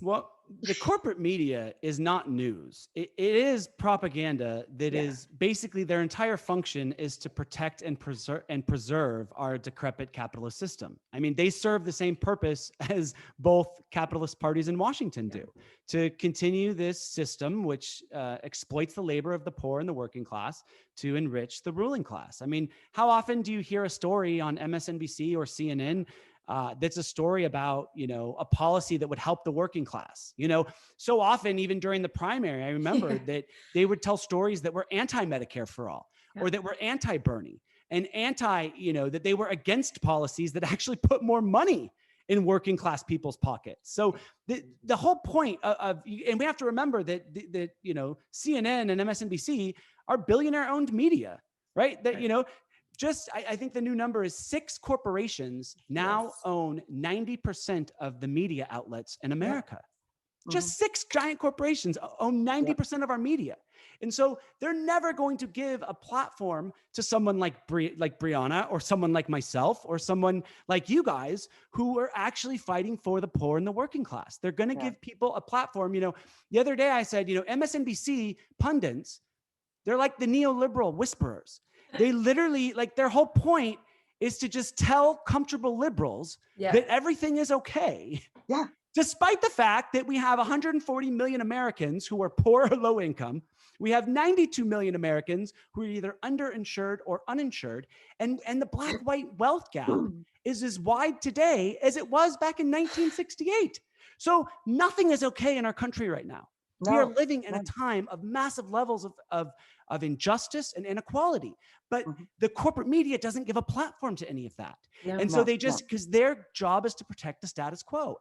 Well, the corporate media is not news. It is propaganda that Yeah. is basically their entire function is to protect and preserve our decrepit capitalist system. I mean, they serve the same purpose as both capitalist parties in Washington Yeah. do, to continue this system which exploits the labor of the poor and the working class to enrich the ruling class. I mean, how often do you hear a story on MSNBC or CNN that's a story about, a policy that would help the working class? So often, even during the primary, I remember that they would tell stories that were anti-Medicare for all, Yeah. or that were anti-Bernie, and that they were against policies that actually put more money in working class people's pockets. So the whole point and we have to remember that CNN and MSNBC are billionaire owned media, right? That, I think the new number is 6 corporations now Yes. own 90% of the media outlets in Yep. America. Mhm. Just 6 giant corporations own Yep. 90% of our media. And so they're never going to give a platform to someone like Brianna, or someone like myself, or someone like you guys who are actually fighting for the poor and the working class. They're going to Yeah. give people a platform. The other day I said, MSNBC pundits, they're like the neoliberal whisperers. They literally, like, their whole point is to just tell comfortable liberals Yeah. that everything is okay. Yeah. Despite the fact that we have 140 million Americans who are poor or low income, we have 92 million Americans who are either underinsured or uninsured, and the black-white wealth gap is as wide today as it was back in 1968. So nothing is okay in our country right now. We are No. living in a No. time of massive levels of injustice and inequality, but Mhm. the corporate media doesn't give a platform to any of that. No. And so No. they No. just, because their job is to protect the status quo.